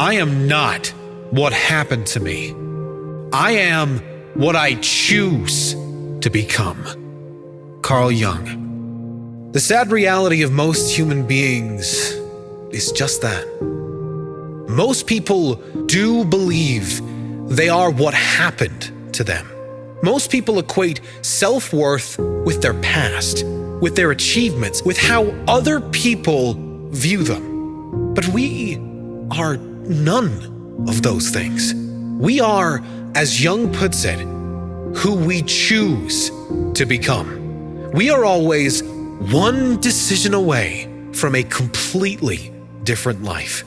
I am not what happened to me. I am what I choose to become. Carl Jung. The sad reality of most human beings is just that. Most people do believe they are what happened to them. Most people equate self-worth with their past, with their achievements, with how other people view them. But we are none of those things. We are, as Jung puts it, who we choose to become. We are always one decision away from a completely different life.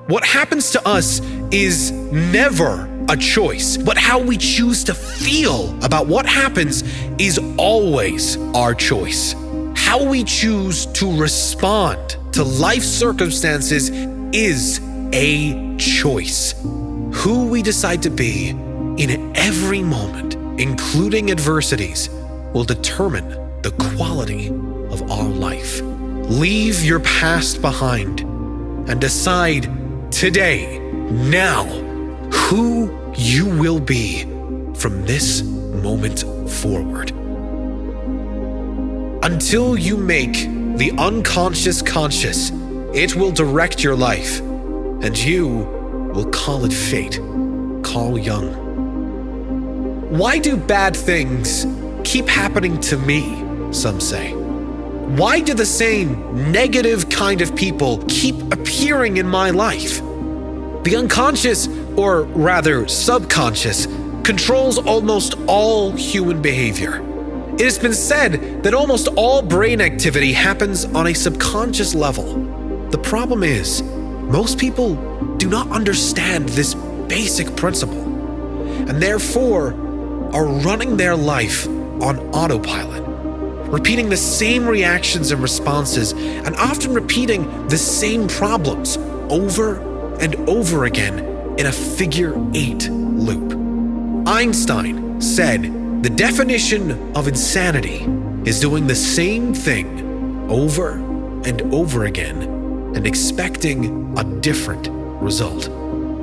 What happens to us is never a choice, but how we choose to feel about what happens is always our choice. How we choose to respond to life circumstances is a choice. Who we decide to be in every moment, including adversities, will determine the quality of our life. Leave your past behind and decide today, now, who you will be from this moment forward. Until you make the unconscious conscious, it will direct your life, and you will call it fate. Carl Jung. Why do bad things keep happening to me, some say? Why do the same negative kind of people keep appearing in my life? The unconscious, or rather subconscious, controls almost all human behavior. It has been said that almost all brain activity happens on a subconscious level. The problem is, most people do not understand this basic principle, and therefore are running their life on autopilot, repeating the same reactions and responses, and often repeating the same problems over and over again in a figure-8 loop. Einstein said the definition of insanity is doing the same thing over and over again and expecting a different result.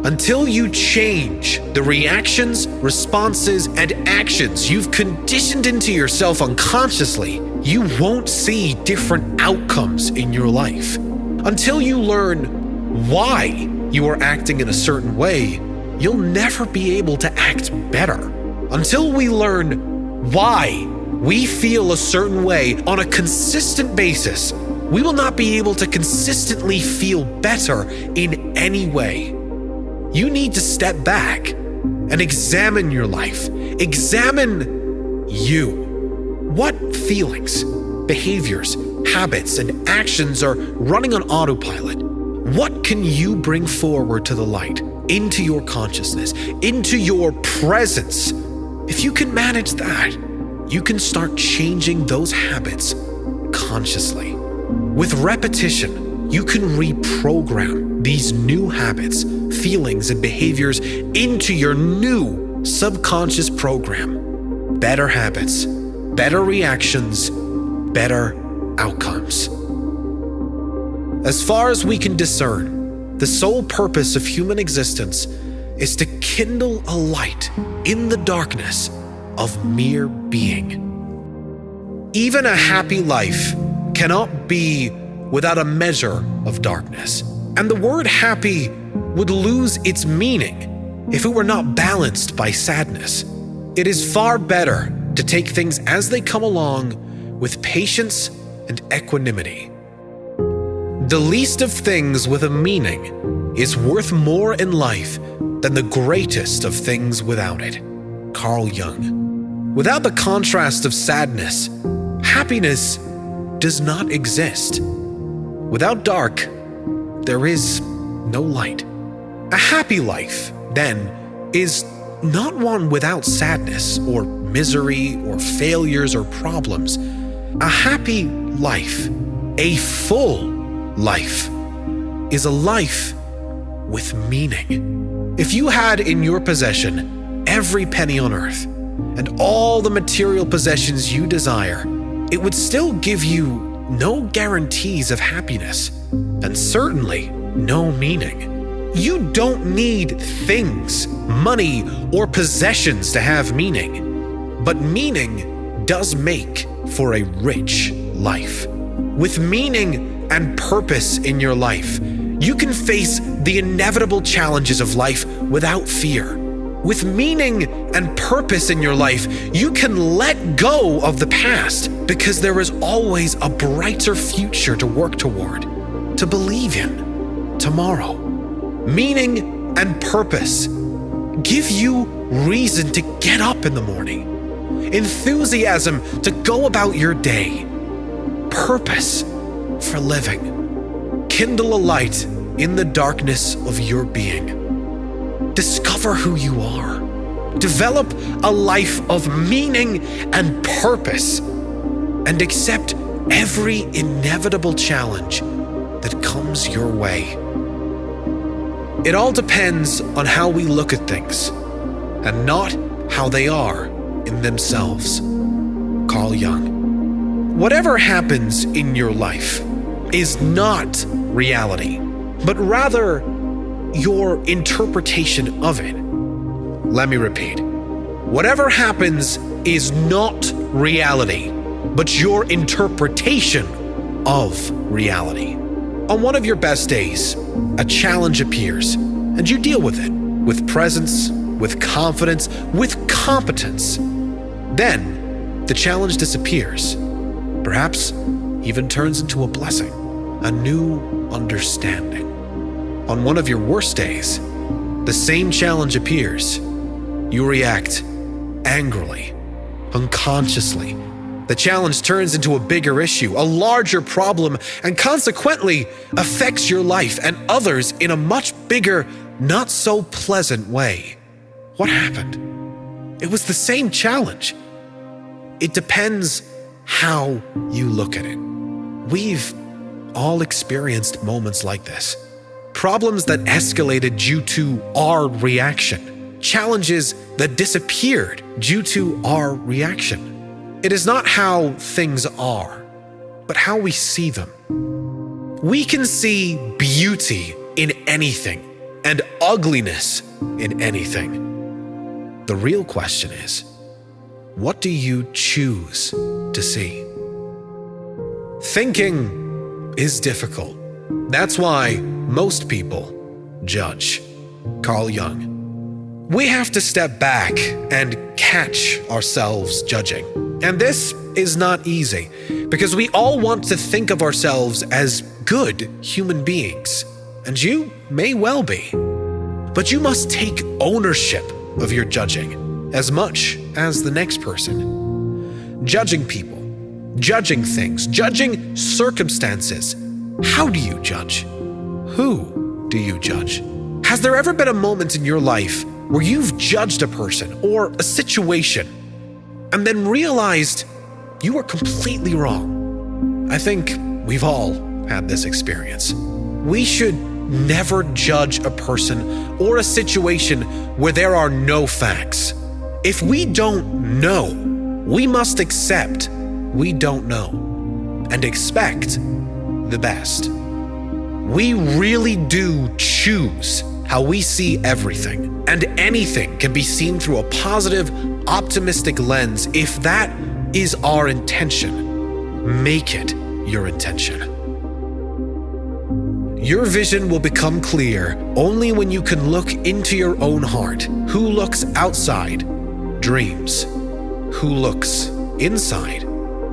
Until you change the reactions, responses, and actions you've conditioned into yourself unconsciously, you won't see different outcomes in your life. Until you learn why you are acting in a certain way, you'll never be able to act better. Until we learn why we feel a certain way on a consistent basis, we will not be able to consistently feel better in any way. You need to step back and examine your life. Examine you. What feelings, behaviors, habits, and actions are running on autopilot? What can you bring forward to the light, into your consciousness, into your presence? If you can manage that, you can start changing those habits consciously. With repetition, you can reprogram these new habits, feelings, and behaviors into your new subconscious program. Better habits, better reactions, better outcomes. As far as we can discern, the sole purpose of human existence is to kindle a light in the darkness of mere being. Even a happy life cannot be without a measure of darkness, and the word happy would lose its meaning if it were not balanced by sadness. It is far better to take things as they come along with patience and equanimity. The least of things with a meaning is worth more in life than the greatest of things without it. Carl Jung. Without the contrast of sadness, happiness does not exist. Without dark, there is no light. A happy life, then, is not one without sadness or misery or failures or problems. A happy life, a full life, is a life with meaning. If you had in your possession every penny on earth and all the material possessions you desire, it would still give you no guarantees of happiness and certainly no meaning. You don't need things, money, or possessions to have meaning. But meaning does make for a rich life. With meaning and purpose in your life, you can face the inevitable challenges of life without fear. With meaning and purpose in your life, you can let go of the past because there is always a brighter future to work toward, to believe in tomorrow. Meaning and purpose give you reason to get up in the morning, enthusiasm to go about your day, purpose for living. Kindle a light in the darkness of your being. Discover who you are. Develop a life of meaning and purpose, and accept every inevitable challenge that comes your way. It all depends on how we look at things, and not how they are in themselves. Carl Jung. Whatever happens in your life is not reality, but rather your interpretation of it. Let me repeat. Whatever happens is not reality, but your interpretation of reality. On one of your best days, a challenge appears, and you deal with it with presence, with confidence, with competence. Then, the challenge disappears, perhaps even turns into a blessing, a new understanding. On one of your worst days, the same challenge appears. You react angrily, unconsciously. The challenge turns into a bigger issue, a larger problem, and consequently affects your life and others in a much bigger, not so pleasant way. What happened? It was the same challenge. It depends how you look at it. We've all experienced moments like this. Problems that escalated due to our reaction. Challenges that disappeared due to our reaction. It is not how things are, but how we see them. We can see beauty in anything and ugliness in anything. The real question is, what do you choose to see? Thinking is difficult. That's why most people judge. Carl Jung. We have to step back and catch ourselves judging. And this is not easy, because we all want to think of ourselves as good human beings. And you may well be. But you must take ownership of your judging as much as the next person. Judging people, judging things, judging circumstances. How do you judge? Who do you judge? Has there ever been a moment in your life where you've judged a person or a situation and then realized you were completely wrong? I think we've all had this experience. We should never judge a person or a situation where there are no facts. If we don't know, we must accept we don't know and expect the best. We really do choose how we see everything, and anything can be seen through a positive, optimistic lens if that is our intention. Make it your intention. Your vision will become clear only when you can look into your own heart. Who looks outside dreams. Who looks inside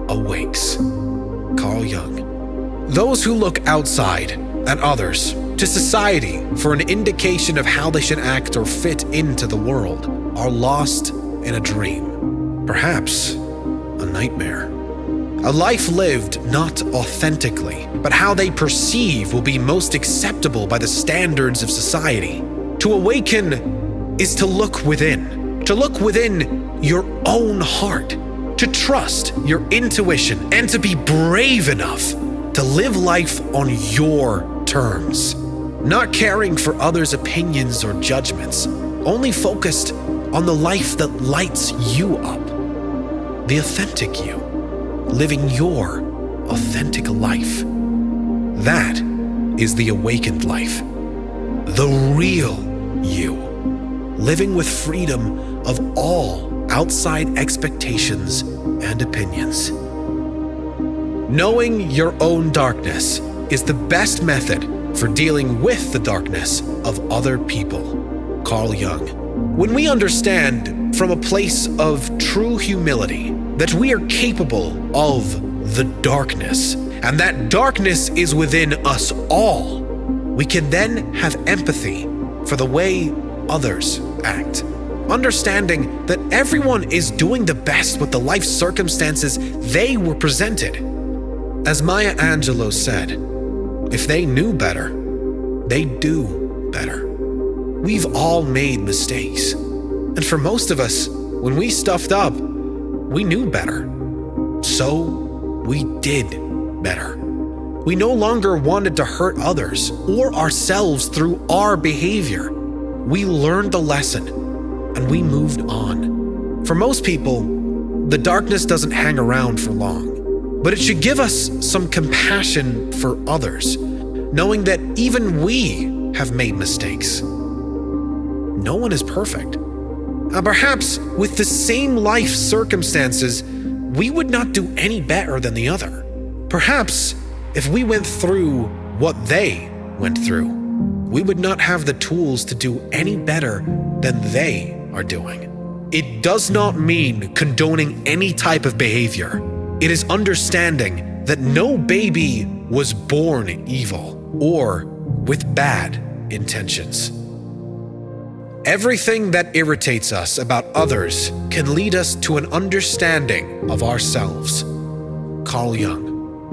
awakes. Carl Jung. Those who look outside at others, to society, for an indication of how they should act or fit into the world, are lost in a dream, perhaps a nightmare. A life lived not authentically, but how they perceive will be most acceptable by the standards of society. To awaken is to look within your own heart, to trust your intuition, and to be brave enough to live life on your terms, not caring for others' opinions or judgments, only focused on the life that lights you up, the authentic you, living your authentic life. That is the awakened life. the real you, living with freedom of all outside expectations and opinions. Knowing your own darkness is the best method for dealing with the darkness of other people. Carl Jung. When we understand from a place of true humility that we are capable of the darkness, and that darkness is within us all, we can then have empathy for the way others act. Understanding that everyone is doing the best with the life circumstances they were presented. As Maya Angelou said, if they knew better, they'd do better. We've all made mistakes. And for most of us, when we stuffed up, we knew better. So we did better. We no longer wanted to hurt others or ourselves through our behavior. We learned the lesson and we moved on. For most people, the darkness doesn't hang around for long, but it should give us some compassion for others, knowing that even we have made mistakes. No one is perfect. And perhaps with the same life circumstances, we would not do any better than the other. Perhaps if we went through what they went through, we would not have the tools to do any better than they are doing. It does not mean condoning any type of behavior. It is understanding that no baby was born evil or with bad intentions. Everything that irritates us about others can lead us to an understanding of ourselves. Carl Jung.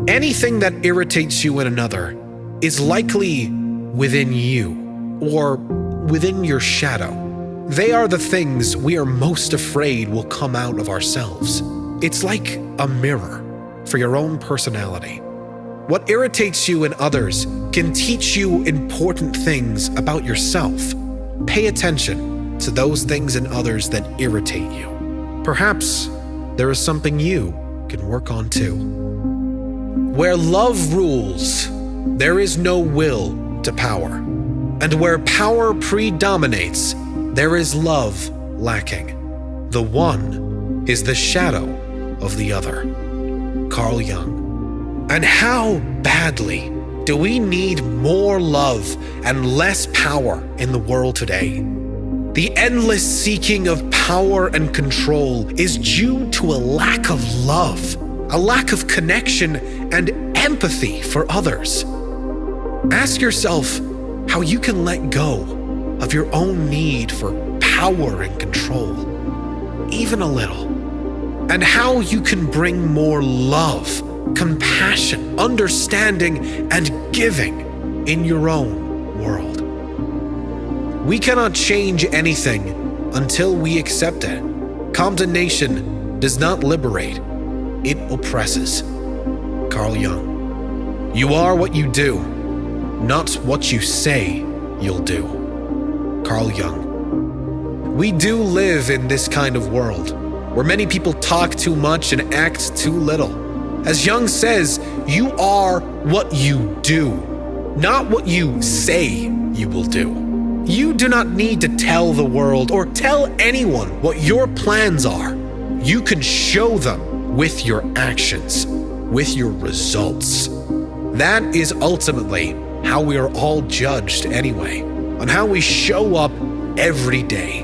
Anything that irritates you in another is likely within you or within your shadow. They are the things we are most afraid will come out of ourselves. It's like a mirror for your own personality. What irritates you in others can teach you important things about yourself. Pay attention to those things in others that irritate you. Perhaps there is something you can work on too. Where love rules, there is no will to power. And where power predominates, there is love lacking. The one is the shadow of the other. Carl Jung. And how badly do we need more love and less power in the world today? The endless seeking of power and control is due to a lack of love, a lack of connection and empathy for others. Ask yourself how you can let go of your own need for power and control, even a little, and how you can bring more love, compassion, understanding, and giving in your own world. We cannot change anything until we accept it. Condemnation does not liberate, it oppresses. Carl Jung. You are what you do, not what you say you'll do. Carl Jung. We do live in this kind of world, where many people talk too much and act too little. As Jung says, you are what you do, not what you say you will do. You do not need to tell the world or tell anyone what your plans are. You can show them with your actions, with your results. That is ultimately how we are all judged anyway, on how we show up every day,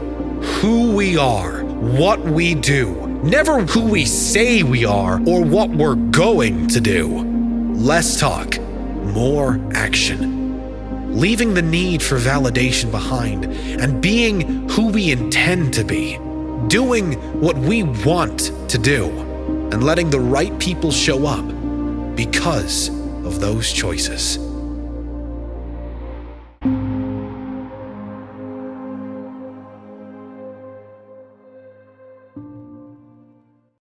who we are, what we do, never who we say we are or what we're going to do. Less talk, more action. Leaving the need for validation behind and being who we intend to be. Doing what we want to do and letting the right people show up because of those choices.